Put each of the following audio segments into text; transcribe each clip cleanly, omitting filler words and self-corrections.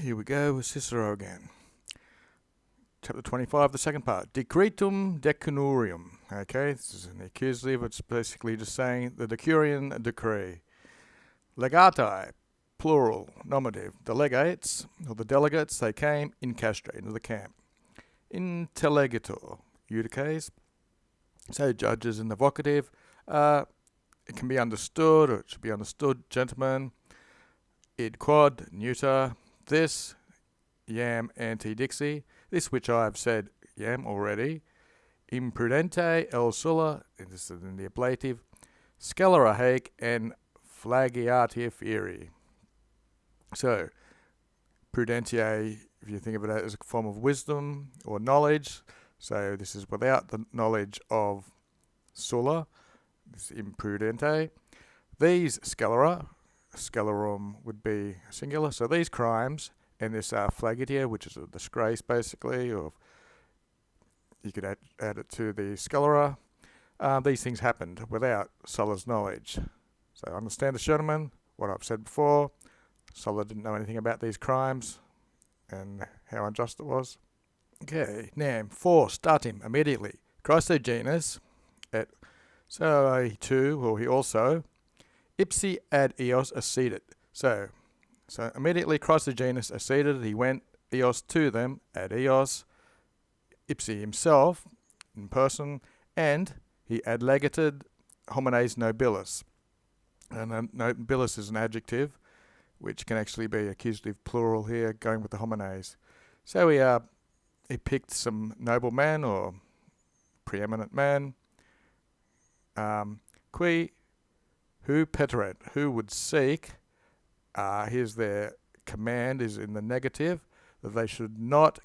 Here we go with Cicero again. Chapter 25, the second part. Decretum decunurium. Okay, this is an accusative. It's basically just saying the decurion decree. Legati, plural, nominative. The legates, or the delegates, they came in castra, into the camp. Intellegitor, eudices. So judges in the vocative. It can be understood, or it should be understood, gentlemen. Id quod, neuter. This, yam anti-dixi. This which I have said, yam, already. Imprudente el sulla, this is in the ablative. Scalera haec and flagiatia fieri. So, prudentiae, if you think of it as a form of wisdom or knowledge, so this is without the knowledge of sulla, this imprudente. These scalera, scelerum would be singular, so these crimes, and this flagitia, which is a disgrace basically, or you could add it to the scalera, these things happened without Sulla's knowledge. So understand the gentleman, what I've said before. Sulla didn't know anything about these crimes and how unjust it was. Okay, nam, for, statim, immediately. Chrysogenus, at, so he too, or he also, ipsi ad eos accedit. So immediately Chrysogenus acceded, he went eos to them, ad eos, ipsi himself, in person, and he ad legated homines nobilis. And nobilis is an adjective, which can actually be accusative plural here, going with the homines. So he picked some noble man or preeminent man, qui, who peteret, who would seek, here's their command, is in the negative, that they should not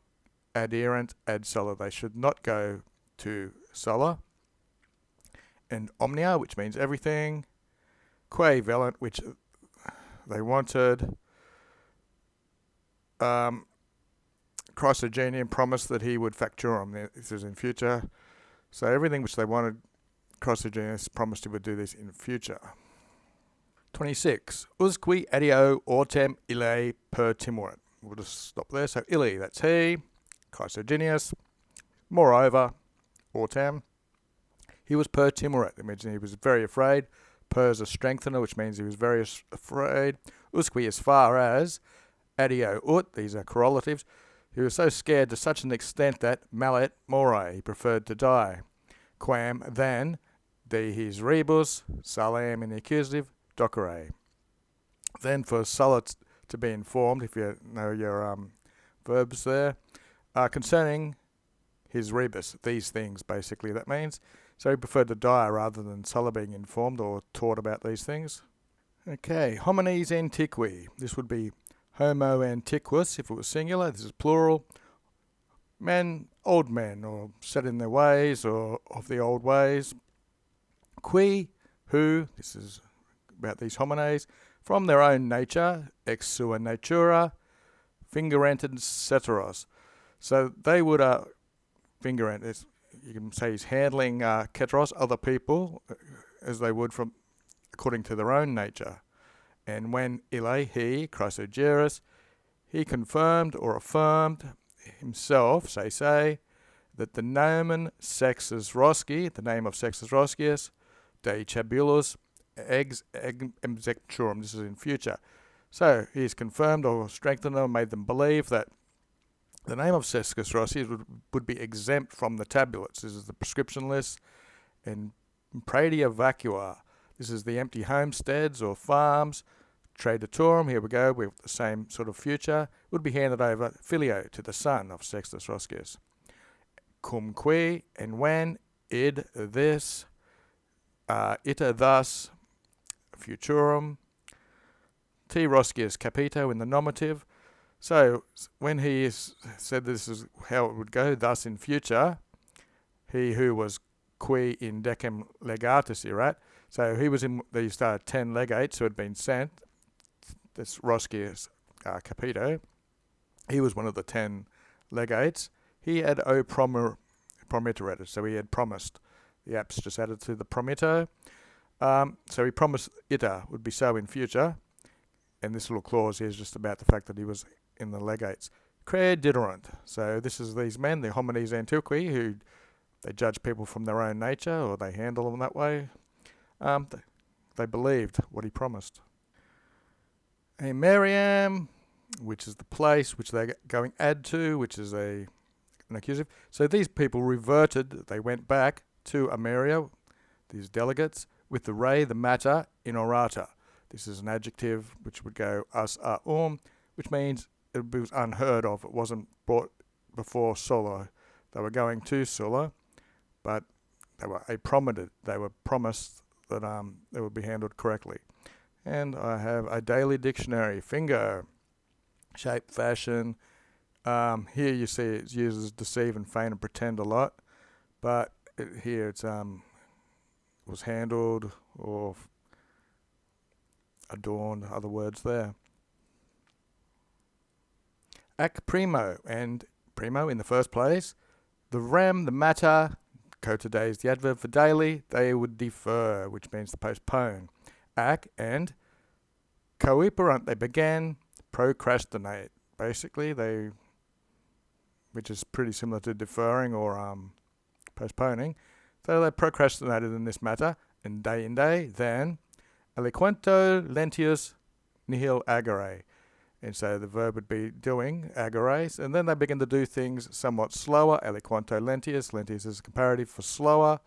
adherent ad Sulla, they should not go to Sulla. And omnia, which means everything, quae velant, which they wanted. Chrysogenium promised that he would facturum, this is in future. So everything which they wanted, Chrysogenius promised he would do this in future. 26. Usque adio autem ille per timurit. We'll just stop there. So ille, that's he. Chrysogenius. Moreover, autem, he was per timurit. It means he was very afraid. Per is a strengthener, which means he was very afraid. Usque, as far as adio ut, these are correlatives. He was so scared to such an extent that mallet more, he preferred to die. Quam, than, de his rebus, salam in the accusative, docere. Then for Sulla to be informed, if you know your verbs there, concerning his rebus, these things basically that means. So he preferred to die rather than Sulla being informed or taught about these things. Okay, homines antiqui. This would be homo antiquus if it was singular. This is plural. Men, old men, or set in their ways or of the old ways. Qui, who, this is about these homines, from their own nature, ex sua natura, fingerented ceteros. So they would, fingerent, you can say he's handling keteros, other people, as they would from according to their own nature. And when ille, he, Chrysogerus, he confirmed or affirmed himself, say, that the nomen sexus Rosci, the name of Sextus Roscius, de Chabulus, ex execturum, this is in future. So he has confirmed or strengthened or made them believe that the name of Sextus Roscius would be exempt from the tabulets. This is the prescription list. And praedia vacua, this is the empty homesteads or farms. Traditorum, here we go, with the same sort of future, would be handed over filio to the son of Sextus Roscius. Cum qui, and when, id, this, ita thus, futurum, T Roscius capito in the nominative. So when he said this is how it would go, thus in future, he who was qui in decem legatus erat, so he was in these 10 legates who had been sent, this Roscius capito, he was one of the 10 legates. He had promitteret, so he had promised. The apps just added to the promitto. So he promised ita would be so in future, And this little clause here is just about the fact that he was in the legates. Crediderant. So this is these men, the homines antiqui, who they judge people from their own nature, or they handle them that way. They believed what he promised. Ameriam, which is the place which they're going add to, which is an accusative. So these people reverted, they went back to Ameria, these delegates, with the re, the matter, in orata. This is an adjective which would go us, which means it was unheard of. It wasn't brought before Sulla. They were going to Sulla, but they were They were promised that it would be handled correctly. And I have a daily dictionary, finger, shape, fashion. Here you see it uses deceive and feign and pretend a lot, but here it's was handled or adorned, other words there. Ac primo, and primo in the first place. The rem, the matter, cote is the adverb for daily, they would defer, which means to postpone. Ac and coiperant, they began, procrastinate. Basically, which is pretty similar to deferring or postponing. So they procrastinated in this matter, in day, then aliquento lentius nihil agere. And so the verb would be doing, ageres, and then they begin to do things somewhat slower, aliquanto lentius. Lentius is a comparative for slower.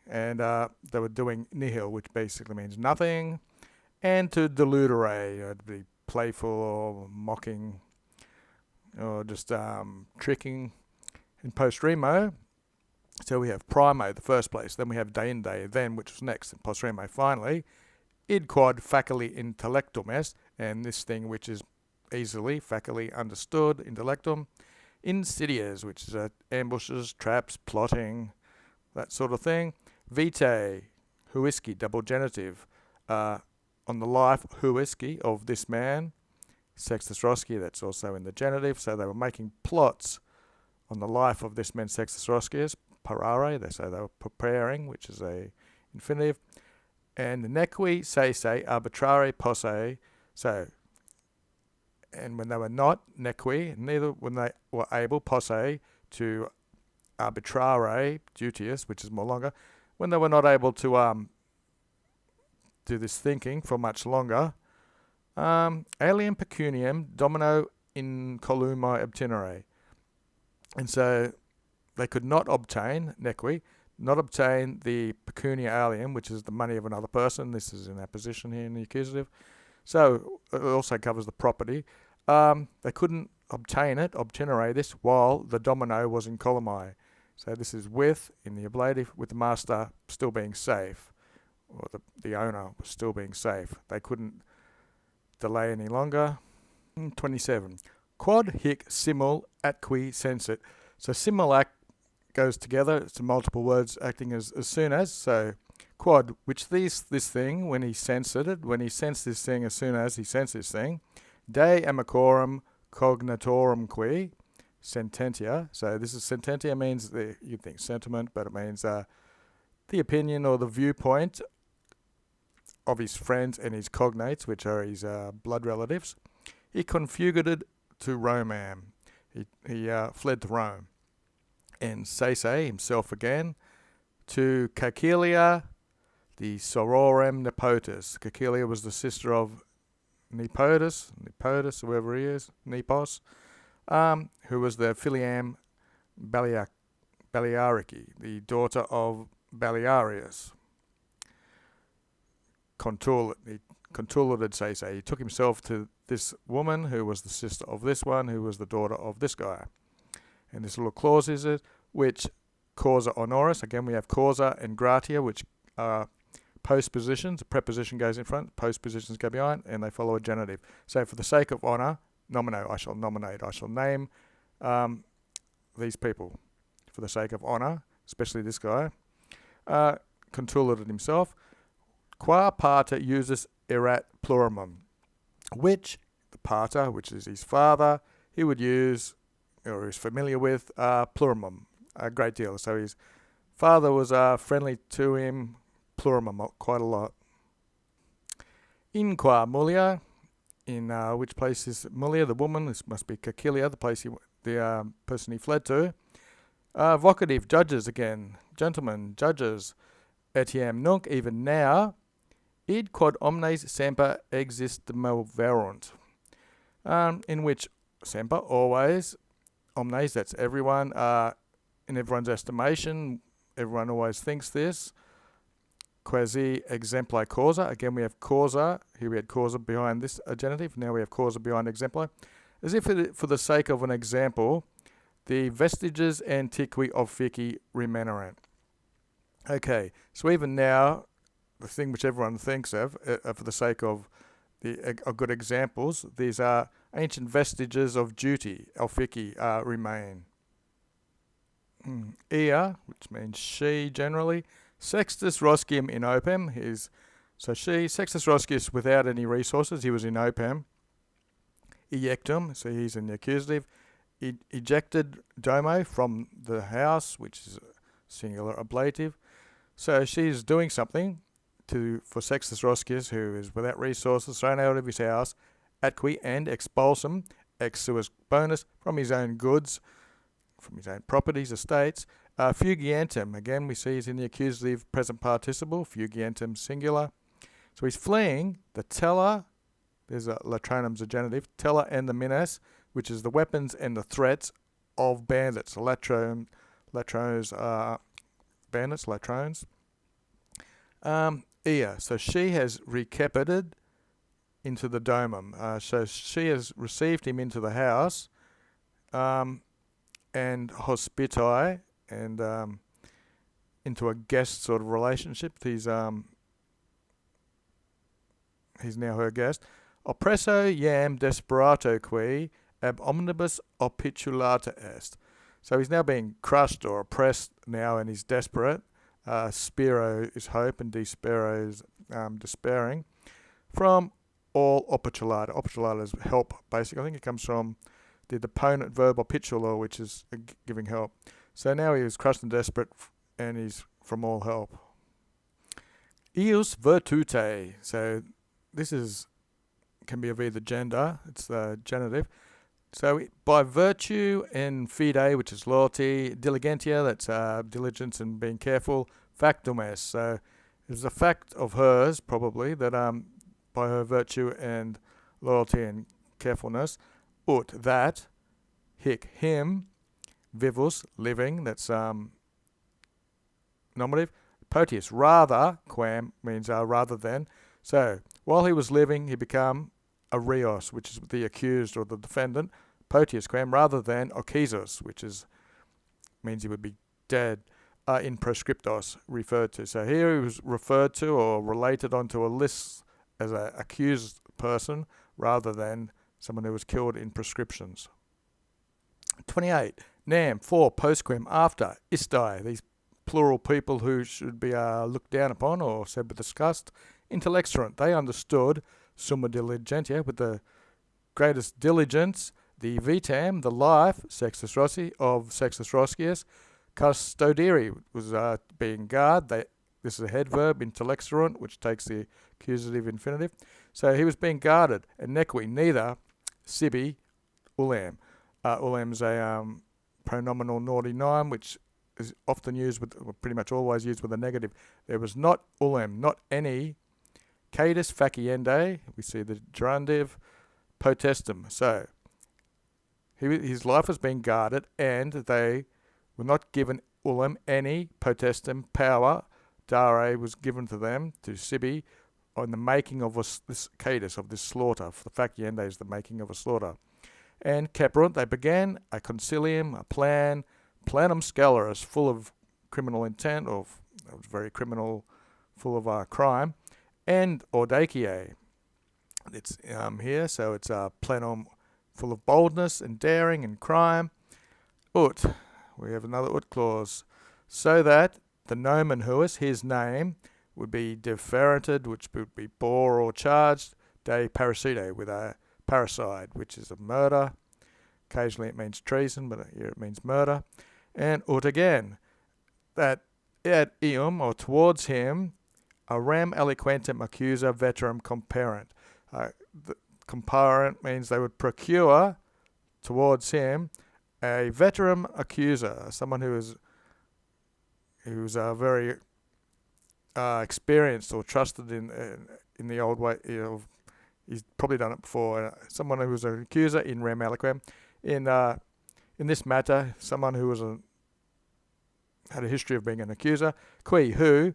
And they were doing nihil, which basically means nothing. And to deludere, to be playful or mocking or just tricking. In post remo, so we have primo, the first place, then we have deinde, then, which was next, and post remo, finally, id quod facili intellectum est, and this thing which is easily, facili understood, intellectum, insidias, which is ambushes, traps, plotting, that sort of thing, vitae, huiski, double genitive, on the life, huiski, of this man, sextus rosci, that's also in the genitive, so they were making plots on the life of this man, sextus roscius, parare, they say they were preparing, which is a infinitive, and nequi se arbitrare posse, so, and when they were not, nequi, neither when they were able, posse, to arbitrare, dutius, which is more longer, when they were not able to do this thinking for much longer, alien pecuniam domino in columi obtinere. And so they could not obtain, nequi, not obtain the pecunia alium, which is the money of another person. This is in apposition here in the accusative. So it also covers the property. They couldn't obtain it, obtinere this, while the domino was in columi. So this is with, in the ablative, with the master still being safe, or the owner was still being safe. They couldn't delay any longer. 27. Quod hic simul atqui sensit. So simul act goes together. It's multiple words acting as soon as. So quod, which this thing, when he sensed it, when he sensed this thing as soon as he sensed this thing, de amicorum cognitorum qui sententia. So this is sententia means you'd think sentiment, but it means the opinion or the viewpoint of his friends and his cognates, which are his blood relatives. He confugated to Romam. He fled to Rome. And Sese himself again to Caecilia, the sororem Nepotus. Caecilia was the sister of Nepotus, whoever he is, Nepos, who was the filiam Balearici, the daughter of Balearius. Contulited Sese. He took himself to this woman who was the sister of this one, who was the daughter of this guy. And this little clause is it, which causa honoris. Again, we have causa and gratia, which are postpositions. A preposition goes in front, postpositions go behind, and they follow a genitive. So for the sake of honour, nomino, I shall nominate, I shall name these people for the sake of honour, especially this guy. Contulited himself. Qua pater usus erat plurumum, which the pater, which is his father, he would use or is familiar with plurumum a great deal. So his father was friendly to him, plurumum quite a lot. In qua mulia, in which place is Mulia, the woman? This must be Cacilia, the person he fled to. Vocative, judges again. Gentlemen, judges. Etiam nunc, even now. Id quod omnes semper existimunt. In which semper, always. Omnes, that's everyone. In everyone's estimation, everyone always thinks this. Quasi exempli causa. Again, we have causa. Here we had causa behind this genitive. Now we have causa behind exempli. As if for the sake of an example, the vestiges antiqui of fici remaneret. Okay, so even now, the thing which everyone thinks of, for the sake of good examples, these are ancient vestiges of duty, fici, remain. Ea, which means she generally. Sextus Roscium in opem. Sextus Roscius without any resources, he was in opem. Ejectum, so he's in the accusative. Ejected domo, from the house, which is singular ablative. So she's doing something for Sextus Roscius, who is without resources, thrown out of his house, atqui and expulsum, ex suis bonus, from his own goods, from his own properties, estates. Fugientum, again we see is in the accusative present participle, fugientum singular. So he's fleeing the teller, there's a latronum's a genitive, teller and the minas, which is the weapons and the threats of bandits. Latrones are bandits, latrones. Ea, so she has recapited into the domum. So she has received him into the house, and hospiti, and into a guest sort of relationship. He's now her guest. Oppresso iam desperato qui ab omnibus opitulata est. So he's now being crushed or oppressed now, and he's desperate. Spero is hope, and despero is despairing. From all opitulata. Opitulata is help, basically. I think it comes from the deponent verb opitulo, which is giving help. So now he is crushed and desperate, and he's from all help. Ius virtute. So this can be of either gender. It's the genitive. So by virtue and fide, which is loyalty, diligentia, that's diligence and being careful, factum est. So it's a fact of hers, probably, that by her virtue and loyalty and carefulness, that, him, vivus, living, that's nominative, potius, rather, quam means rather than. So while he was living, he became a reos, which is the accused or the defendant, potius quam, rather than occasus, which means he would be dead, in proscriptos, referred to. So here he was referred to or related onto a list as an accused person, rather than someone who was killed in proscriptions. 28. Nam, for, postquem, after, istai, these plural people who should be looked down upon or said with disgust. Intellexerant, they understood, summa diligentia, with the greatest diligence, the vitam, the life, Sextus Rossi, of Sextus Roscius. Custodiri was being guard. This is a head verb, intellexerant, which takes the accusative infinitive. So he was being guarded. And nequi, neither, sibi, ulam. Ulam's a pronominal naughty noun, which is often used pretty much always used with a negative. There was not ulam, not any. Cadus faciendae, we see the gerundive, potestum. So his life was being guarded, and they were not given ulam, any potestum power. Dare was given to them, to sibi, on the making of this cadus, of this slaughter. For the faciendae is the making of a slaughter. And caperunt, they began a concilium, a plan, planum scalaris, full of criminal intent, or very criminal, full of crime, and audaciae. It's here, so it's a plenum full of boldness and daring and crime. Ut, we have another ut clause, so that the nomen huis, his name, would be deferented, which would be bore or charged, de parricide, with a parricide, which is a murder. Occasionally it means treason, but here it means murder. And ut again, that ad eum, or towards him, a rem eloquentum accusa veterum comparent. comparent means they would procure towards him a veteran accuser, someone who is very experienced or trusted in the old way. He's probably done it before. Someone who was an accuser in rem aliquem. In this matter, someone who had a history of being an accuser, qui who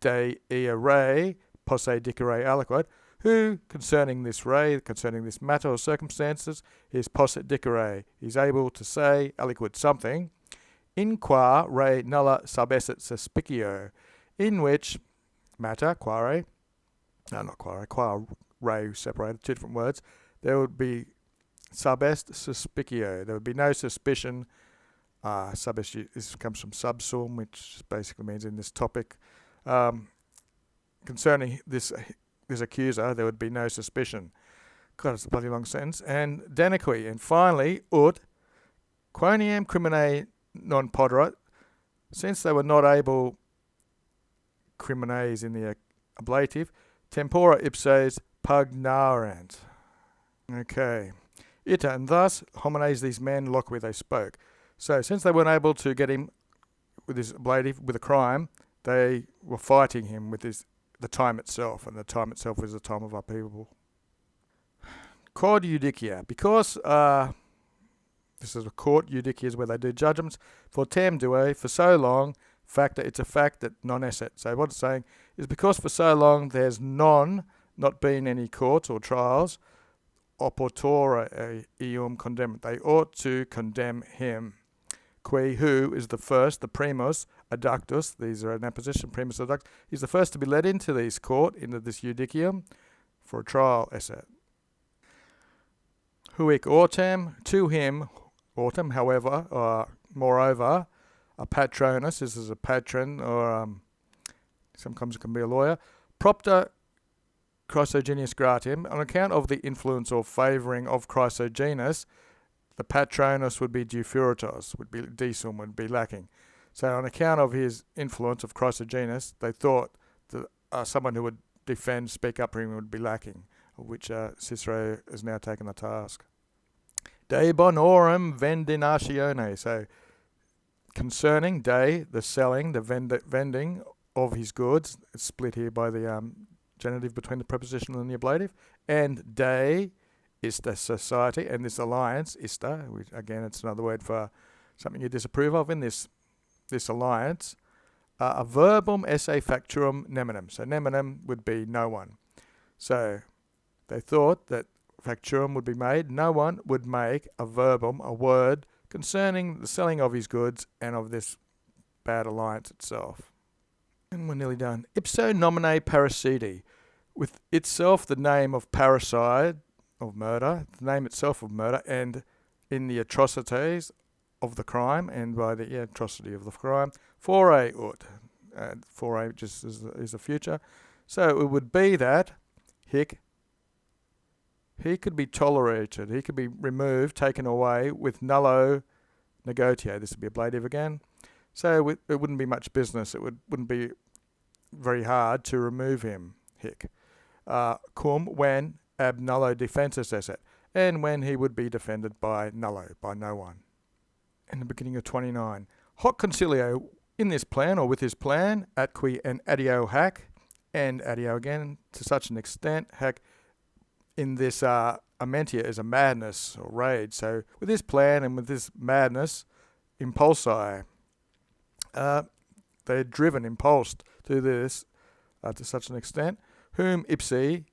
de ea re posse dicere aliquot, who concerning this matter or circumstances is posse dicere, is able to say aliquot something, in qua re nulla subesset suspicio, in which matter, qua re separated, two different words, there would be subest suspicio, there would be no suspicion. Subest, this comes from subsum, which basically means in this topic, concerning this accuser, there would be no suspicion. God, it's a bloody long sentence. And deniqui, and finally, ut quoniam crimine non poderat, since they were not able, crimines in the ablative, tempora ipsos pugnarant. Okay. Ita, and thus homines these men loquui they spoke. So since they weren't able to get him with his ablative, with a crime, they were fighting him with the time itself, and the time itself is the time of upheaval. Quod judicia, because this is a court, judicia is where they do judgments, for tem due, for so long, facta, it's a fact that non esset. So what it's saying is because for so long there's not been any courts or trials, oportora eum condemnat, they ought to condemn him. Qui who is the first, the primus adductus, these are an apposition, primus adductus, he's the first to be led into this court, into this judicium, for a trial esset. Huic autem, to him, autem, however, moreover, a patronus, this is a patron, or sometimes it can be a lawyer, propter Chrysogenus gratim, on account of the influence or favouring of Chrysogenus, the patronus would be deufuritos, would be decum, would be lacking. So on account of his influence of Chrysogenus, they thought that someone who would speak up for him would be lacking, of which Cicero has now taken the task. De bonorum vendinatione, so concerning de, the selling, the vending of his goods, it's split here by the genitive between the prepositional and the ablative, and de is the society, and this alliance, ista, which again it's another word for something you disapprove of in this alliance, a verbum esse facturum neminem. So neminem would be no one. So they thought that facturum would be made, no one would make a verbum, a word, concerning the selling of his goods and of this bad alliance itself. And we're nearly done. Ipso nomine parricidi, with itself the name of parricide, of murder, the name itself of murder, and in the atrocities of the crime, and by the atrocity of the crime, fore ut, fore just is the future. So it would be that he could be tolerated, he could be removed, taken away with nullo negotio. This would be ablative again. So it wouldn't be much business. It wouldn't be very hard to remove him. Cum when ab nullo defensus esset, and when he would be defended by nullo, by no one. In the beginning of 29. Hoc concilio, in this plan, or with his plan, atqui and adio hac, and adio again, to such an extent, hac in this amentia is a madness or rage. So with this plan and with this madness, impulsi, they're driven, impulsed to this to such an extent, whom ipsi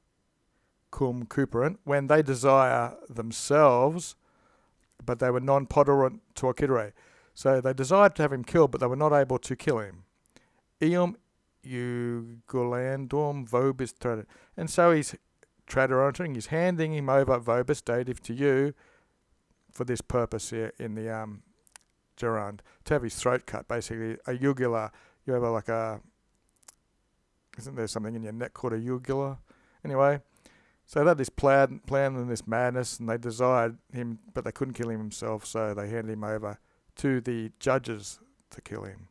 cum cuperant, when they desire themselves, but they were non-poderant to occidere. So they desired to have him killed, but they were not able to kill him. Eum ugulandum vobis trader. And so he's traderanting, he's handing him over vobis, dative, to you, for this purpose here in the gerund, to have his throat cut, basically a jugular. You have isn't there something in your neck called a jugular? Anyway, so they had this plan and this madness, and they desired him, but they couldn't kill him themselves, so they handed him over to the judges to kill him.